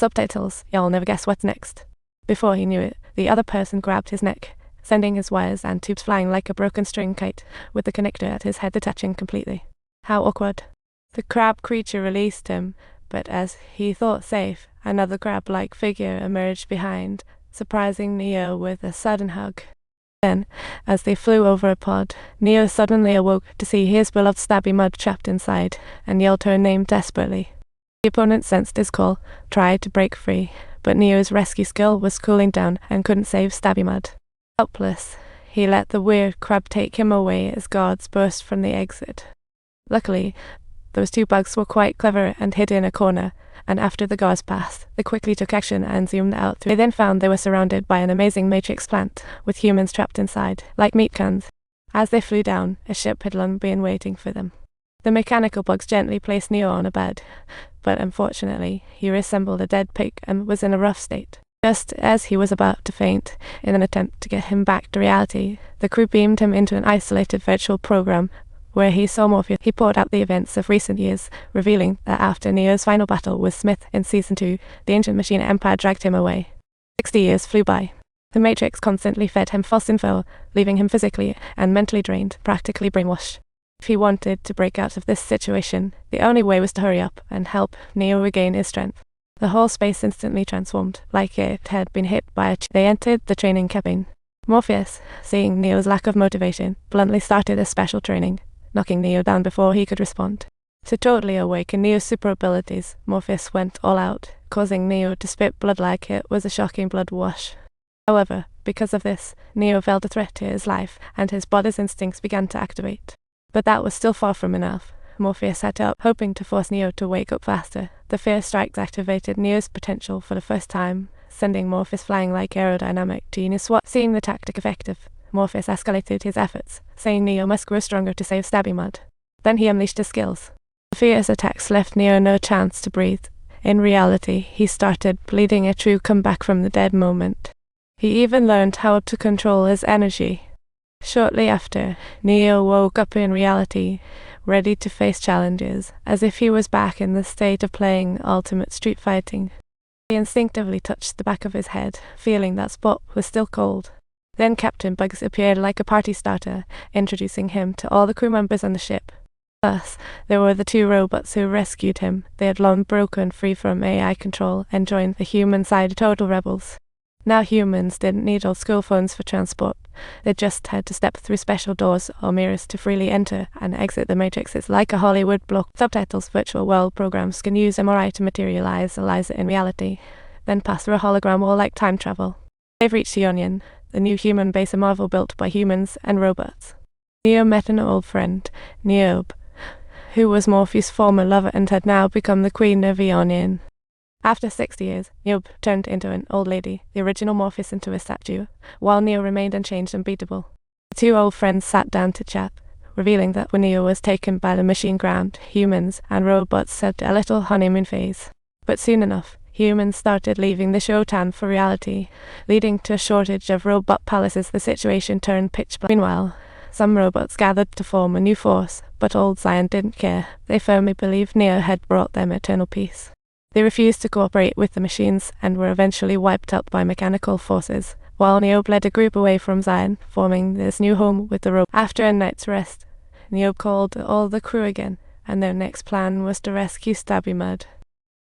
Subtitles, you'll never guess what's next. Before he knew it, the other person grabbed his neck, sending his wires and tubes flying like a broken string kite, with the connector at his head detaching completely. How awkward. The crab creature released him, but as he thought safe, another crab-like figure emerged behind, surprising Neo with a sudden hug. Then, as they flew over a pod, Neo suddenly awoke to see his beloved Stabby Mud trapped inside, and yelled her name desperately. The opponent sensed his call, tried to break free, but Neo's rescue skill was cooling down and couldn't save Stabby Mud. Helpless, he let the weird crab take him away as guards burst from the exit. Luckily, those two bugs were quite clever and hid in a corner, and after the guards passed, they quickly took action and zoomed out through. They then found they were surrounded by an amazing matrix plant, with humans trapped inside, like meat cans. As they flew down, a ship had long been waiting for them. The mechanical bugs gently placed Neo on a bed, but unfortunately, he resembled a dead pig and was in a rough state. Just as he was about to faint, in an attempt to get him back to reality, the crew beamed him into an isolated virtual program, where he saw Morpheus. He poured out the events of recent years, revealing that after Neo's final battle with Smith in Season 2, the ancient machine empire dragged him away. 60 years flew by. The Matrix constantly fed him false info, leaving him physically and mentally drained, practically brainwashed. If he wanted to break out of this situation, the only way was to hurry up and help Neo regain his strength. The whole space instantly transformed, like it had been hit by a They entered the training cabin. Morpheus, seeing Neo's lack of motivation, bluntly started a special training, knocking Neo down before he could respond. To totally awaken Neo's super abilities, Morpheus went all out, causing Neo to spit blood like it was a shocking blood wash. However, because of this, Neo felt a threat to his life, and his body's instincts began to activate. But that was still far from enough. Morpheus sat up, hoping to force Neo to wake up faster. The fear strikes activated Neo's potential for the first time, sending Morpheus flying like aerodynamic genius. Seeing the tactic effective, Morpheus escalated his efforts, saying Neo must grow stronger to save Stabby Mud. Then he unleashed his skills. The fierce attacks left Neo no chance to breathe. In reality, he started bleeding a true comeback from the dead moment. He even learned how to control his energy. Shortly after, Neo woke up in reality, ready to face challenges, as if he was back in the state of playing ultimate street fighting. He instinctively touched the back of his head, feeling that spot was still cold. Then Captain Bugs appeared like a party starter, introducing him to all the crew members on the ship. Plus, there were the two robots who rescued him. They had long broken free from AI control and joined the human side of Total Rebels. Now humans didn't need old school phones for transport. They just had to step through special doors or mirrors to freely enter and exit the Matrix. It's like a Hollywood block. Subtitles virtual world programs can use MRI to materialize Eliza in reality, then pass through a hologram wall like time travel. They've reached Chuochuoni, the new human base of Marvel built by humans and robots. Neo met an old friend, Niobe, who was Morpheus' former lover and had now become the queen of Chuochuoni. After 60 years, Niobe turned into an old lady, the original Morpheus into a statue, while Neo remained unchanged and unbeatable. The two old friends sat down to chat, revealing that when Neo was taken by the machine ground, humans and robots had a little honeymoon phase. But soon enough, humans started leaving the Shotan for reality, leading to a shortage of robot palaces. The situation turned pitch black. Meanwhile, some robots gathered to form a new force, but old Zion didn't care. They firmly believed Neo had brought them eternal peace. They refused to cooperate with the machines and were eventually wiped out by mechanical forces, while Niobe led a group away from Zion, forming this new home with the robots. After a night's rest, Niobe called all the crew again, and their next plan was to rescue Stabby Mud.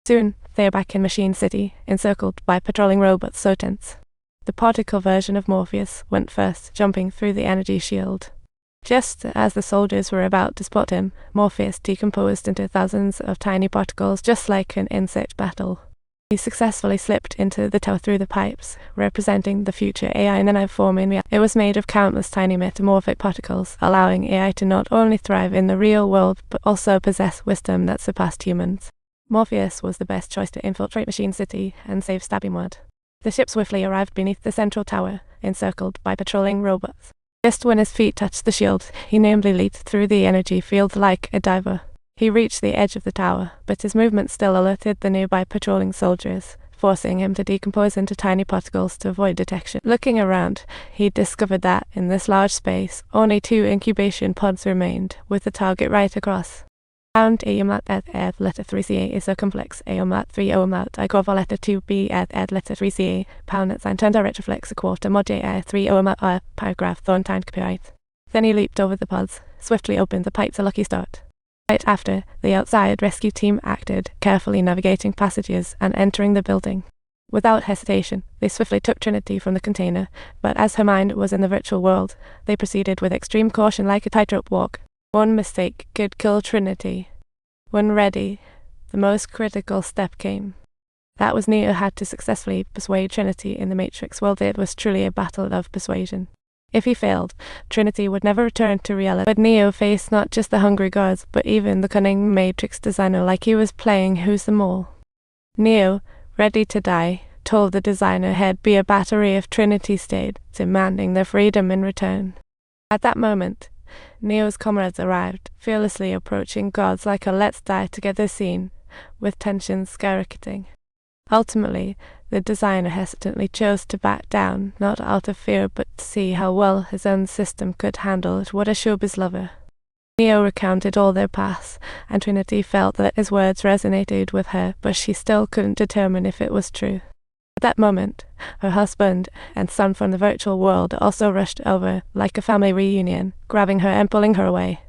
Soon, they are back in Machine City, encircled by patrolling robots so tense. The particle version of Morpheus went first, jumping through the energy shield. Just as the soldiers were about to spot him, Morpheus decomposed into thousands of tiny particles just like an insect battle. He successfully slipped into the tower through the pipes, representing the future AI nanoform in reality. It was made of countless tiny metamorphic particles, allowing AI to not only thrive in the real world but also possess wisdom that surpassed humans. Morpheus was the best choice to infiltrate Machine City and save Stabby Mud. The ship swiftly arrived beneath the central tower, encircled by patrolling robots. Just when his feet touched the shield, he nimbly leaped through the energy field like a diver. He reached the edge of the tower, but his movement still alerted the nearby patrolling soldiers, forcing him to decompose into tiny particles to avoid detection. Looking around, he discovered that, in this large space, only 2 incubation pods remained, with the target right across. Round e umlaut ed letter 3ca is a complex a umlaut 3 o umlaut I gofal letter 2b ed letter 3ca pound at sign turned direct reflex a quarter mod 3 o umlaut paragraph thorntine copyright. Then he leaped over the pods, swiftly opened the pipes a lucky start. Right after, the outside rescue team acted, carefully navigating passages and entering the building. Without hesitation, they swiftly took Trinity from the container, but as her mind was in the virtual world, they proceeded with extreme caution like a tightrope walk. One mistake could kill Trinity. When ready, the most critical step came. That was Neo had to successfully persuade Trinity in the Matrix world. It was truly a battle of persuasion. If he failed, Trinity would never return to reality. But Neo faced not just the hungry gods, but even the cunning Matrix designer, like he was playing Who's the Mole. Neo, ready to die, told the designer he'd be a battery if Trinity stayed, demanding their freedom in return. At that moment, Neo's comrades arrived, fearlessly approaching gods like a let's die together scene, with tensions skyrocketing. Ultimately, the designer hesitantly chose to back down, not out of fear but to see how well his own system could handle it. What a showbiz lover. Neo recounted all their paths, and Trinity felt that his words resonated with her, but she still couldn't determine if it was true. At that moment, her husband and son from the virtual world also rushed over like a family reunion, grabbing her and pulling her away.